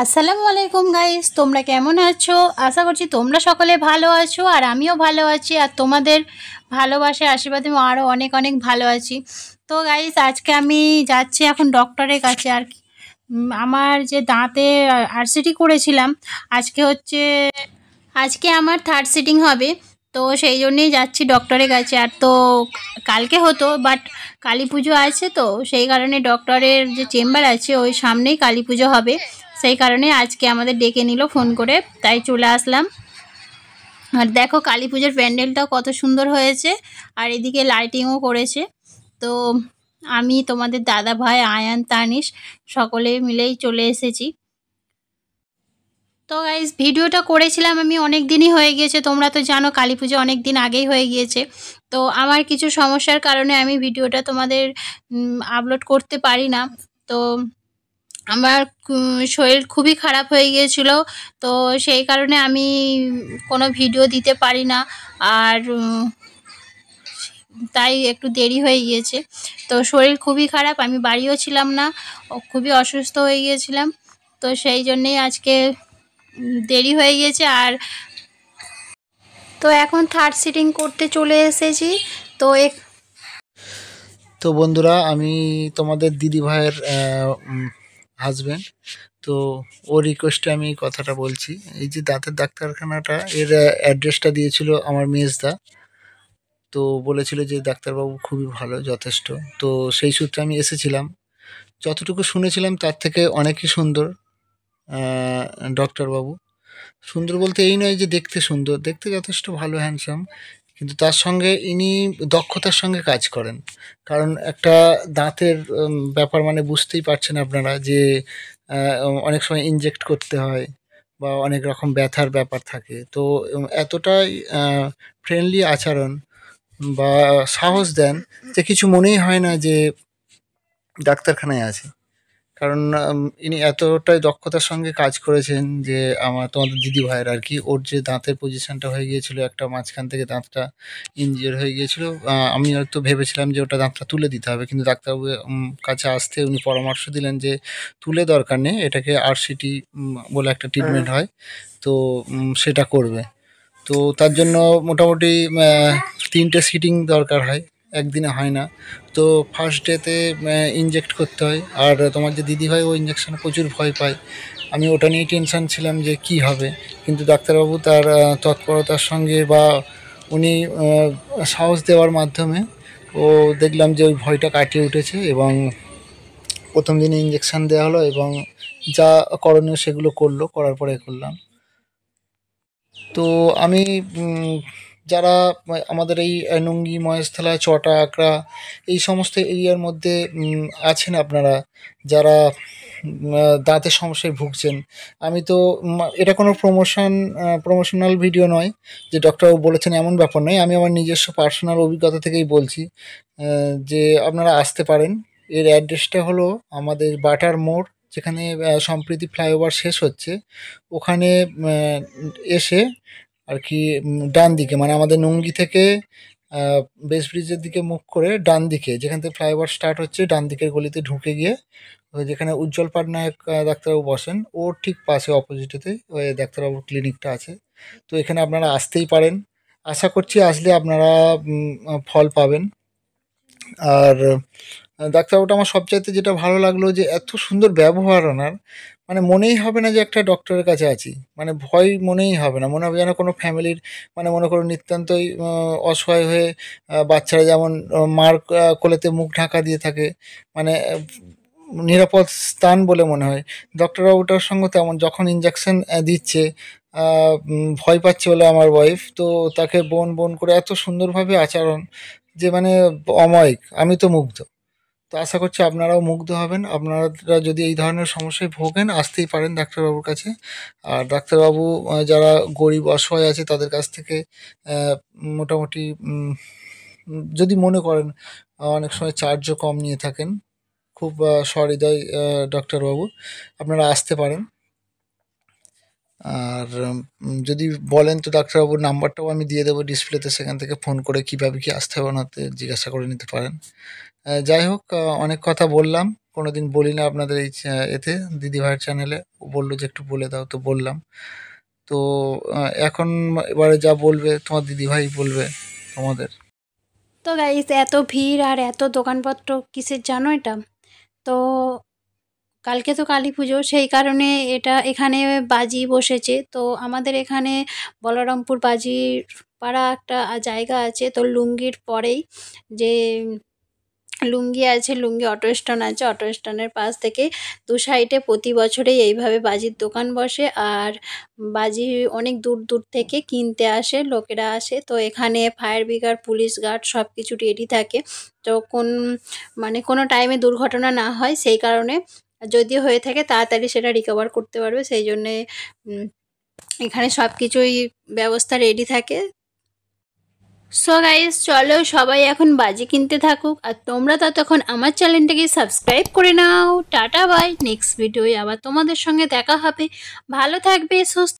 আসসালামু আলাইকুম গাইস, তোমরা কেমন আছো? আশা করছি তোমরা সকলে ভালো আছো আর আমিও ভালো আছি। আর তোমাদের ভালোবাসার আশীর্বাদে আমি আরও অনেক অনেক ভালো আছি। তো গাইস, আজকে আমি যাচ্ছি এখন ডক্টরের কাছে। আর আমার যে দাঁতে আরসিটি করেছিলাম, আজকে আমার থার্ড সিটিং হবে। তো সেই জন্যেই যাচ্ছি ডক্টরের কাছে। আর তো কালকে হতো, বাট কালী পুজো আছে, তো সেই কারণে ডক্টরের যে চেম্বার আছে ওই সামনেই কালী পুজো হবে। সেই কারণে আজকে আমাদের ডেকে নিল ফোন করে, তাই চলে আসলাম। আর দেখো কালী পুজোর প্যান্ডেলটাও কত সুন্দর হয়েছে, আর এদিকে লাইটিংও করেছে। তো আমি, তোমাদের দাদা ভাই, আয়ান, তানিশ সকলে মিলেই চলে এসেছি। তো গাইজ, ভিডিওটা করেছিলাম আমি অনেক দিনই হয়ে গিয়েছে। তোমরা তো জানো কালী পুজো অনেক দিন আগেই হয়ে গিয়েছে। তো আমার কিছু সমস্যার কারণে আমি ভিডিওটা তোমাদের আপলোড করতে পারি না। তো আমার শরীর খুবই খারাপ হয়ে গিয়েছিল, তো সেই কারণে আমি কোনো ভিডিও দিতে পারি না। আর তাই একটু দেরি হয়ে গিয়েছে। তো শরীর খুবই খারাপ, আমি বাড়িও ছিলাম না, খুবই অসুস্থ হয়ে গিয়েছিলাম। তো সেই জন্যেই আজকে দেরি হয়ে গিয়েছে। আর তো এখন থার্ড সিটিং করতে চলে এসেছি। তো তো বন্ধুরা, আমি তোমাদের দিদি ভাইয়ের হাজব্যান্ড। তো ওর রিকোয়েস্টে আমি এই কথাটা বলছি। এই যে দাঁতের ডাক্তারখানাটা, এর অ্যাড্রেসটা দিয়েছিল আমার মেজদা। তো বলেছিল যে ডাক্তারবাবু খুবই ভালো, যথেষ্ট। তো সেই সূত্রে আমি এসেছিলাম। যতটুকু শুনেছিলাম তার থেকে অনেকই সুন্দর ডক্টরবাবু। সুন্দর বলতে এই নয় যে দেখতে সুন্দর, দেখতে যথেষ্ট ভালো, হ্যান্ডসাম, কিন্তু তার সঙ্গে ইনি দক্ষতার সঙ্গে কাজ করেন। কারণ একটা দাঁতের ব্যাপার, মানে বুঝতেই পারছেন আপনারা যে অনেক সময় ইনজেক্ট করতে হয় বা অনেক রকম ব্যথার ব্যাপার থাকে। তো এতটাই ফ্রেন্ডলি আচরণ বা সাহস দেন যে কিছু মনেই হয় না যে ডাক্তারখানায় আছে। কারণ ইনি এতটাই দক্ষতার সঙ্গে কাজ করেছেন যে তোমাদের দিদি ভাইয়ের আর কি, ওর যে দাঁতের পজিশনটা হয়ে গিয়েছিল, একটা মাঝখান থেকে দাঁতটা ইনজিওর হয়ে গিয়েছিল। আমি হয়তো ভেবেছিলাম যে ওটা দাঁতটা তুলে দিতে হবে, কিন্তু ডাক্তারবাবু কাছে আসতে উনি পরামর্শ দিলেন যে তুলে দরকার নেই, এটাকে আরসিটি বলে একটা ট্রিটমেন্ট হয়, তো সেটা করবে। তো তার জন্য মোটামুটি 3টে সিটিং দরকার হয়, একদিনে হয় না। তো ফার্স্ট ডেতে ইনজেক্ট করতে হয়। আর তোমার যে দিদিভাই, ও ইঞ্জেকশনে প্রচুর ভয় পায়। আমি ওটা নিয়েই টেনশন ছিলাম যে কি হবে, কিন্তু ডাক্তারবাবু তার তৎপরতার সঙ্গে বা উনি সাহস দেওয়ার মাধ্যমে ও দেখলাম যে ওই ভয়টা কাটিয়ে উঠেছে, এবং প্রথম দিনে ইঞ্জেকশন দেওয়া হলো এবং যা করণীয় সেগুলো করার পরে করলাম। তো আমি যারা আমাদের এই নুঙ্গি, মহেশতলা, চটা, আকড়া, এই সমস্ত এরিয়ার মধ্যে আছেন আপনারা, যারা দাঁতের সমস্যায় ভুগছেন। আমি তো এটা কোনো প্রমোশনাল ভিডিও নয় যে ডক্টরবাবু বলেছেন, এমন ব্যাপার নয়। আমি আমার নিজস্ব পার্সোনাল অভিজ্ঞতা থেকেই বলছি যে আপনারা আসতে পারেন। এর অ্যাড্রেসটা হলো আমাদের বাটার মোড়, যেখানে সম্প্রীতি ফ্লাইওভার শেষ হচ্ছে, ওখানে এসে আর কি ডান দিকে, মানে আমাদের নুঙ্গি থেকে বেস ব্রিজের দিকে মুখ করে ডান দিকে, যেখান থেকে ফ্লাইওভার স্টার্ট হচ্ছে, ডান দিকের গলিতে ঢুকে গিয়ে ওই যেখানে উজ্জ্বল পাটনায়ক ডাক্তারবাবু বসেন, ওর ঠিক পাশে অপোজিটেতে ওই ডাক্তারবাবুর ক্লিনিকটা আছে। তো এখানে আপনারা আসতেই পারেন। আশা করছি আসলে আপনারা ফল পাবেন। আর ডাক্তারবাবুটা আমার সবচাইতে যেটা ভালো লাগলো, যে এত সুন্দর ব্যবহার ওনার, মানে মনেই হবে না যে একটা ডক্টরের কাছে আছি, মানে ভয় মনেই হবে না, মনে হবে যেন কোনো ফ্যামিলির, মানে মনে করো নিতান্তই অসহায় হয়ে বাচ্চারা যেমন মার কোলেতে মুখ ঢাকা দিয়ে থাকে, মানে নিরাপদ স্থান বলে মনে হয়। ডক্টরবাবুটার সঙ্গে তেমন, যখন ইঞ্জেকশন দিচ্ছে ভয় পাচ্ছে বলে আমার ওয়াইফ, তো তাকে বোন বোন করে এত সুন্দরভাবে আচরণ, যে মানে অমায়িক, আমি তো মুগ্ধ। তো আশা করছি আপনারাও মুগ্ধ হবেন। আপনারা যদি এই ধরনের সমস্যায় ভোগেন, আসতেই পারেন ডাক্তারবাবুর কাছে। আর ডাক্তারবাবু যারা গরিব অসহায় আছে তাদের কাছ থেকে মোটামুটি যদি মনে করেন, অনেক সময় চার্জও কম নিয়ে থাকেন। খুব সহৃদয় ডাক্তারবাবু, আপনারা আসতে পারেন। আর যদি বলেন তো ডাক্তারবাবুর নাম্বারটাও আমি দিয়ে দেবো ডিসপ্লেতে, সেখান থেকে ফোন করে কীভাবে কী আসতে হবে ওনাতে জিজ্ঞাসা করে নিতে পারেন। যাই হোক, অনেক কথা বললাম। কোনোদিন বলি না আপনাদের এই এতে দিদিভাইয়ের চ্যানেলে। ও বললো যে একটু বলে দাও, তো বললাম। তো এখন এবারে যা বলবে তোমার দিদিভাই বলবে তোমাদের। তো গাইস, এত ভিড় আর এত দোকানপত্র কিসের জানো এটা? তো কালকে তো কালী পুজো, সেই কারণে এখানে বাজি বসেছে। তো আমাদের এখানে বলরামপুর বাজির পাড়া একটা জায়গা আছে, তো লুঙ্গির পরেই যে লুঙ্গি আছে, লুঙ্গি অটো স্ট্যান্ড আছে, অটো স্ট্যান্ডের পাশ থেকে দু সাইডে প্রতি বছরেই এইভাবে বাজির দোকান বসে। আর বাজি অনেক দূর দূর থেকে কিনতে আসে, লোকেরা আসে। তো এখানে ফায়ার ব্রিগেড, পুলিশ গার্ড সব কিছু রেডি থাকে, তো কোনো টাইমে দুর্ঘটনা না হয় সেই কারণে। যদি হয়ে থাকে তাড়াতাড়ি সেটা রিকভার করতে পারবে, সেই জন্যে এখানে সব কিছুই ব্যবস্থা রেডি থাকে। সো গাইস, চলো সবাই এখন বাজি কিনতে থাকুক, আর তোমরা ততক্ষণ আমার চ্যানেলটাকে সাবস্ক্রাইব করে নাও। টাটা বাই, নেক্সট ভিডিওয়ে আবার তোমাদের সঙ্গে দেখা হবে। ভালো থাকবে, সুস্থ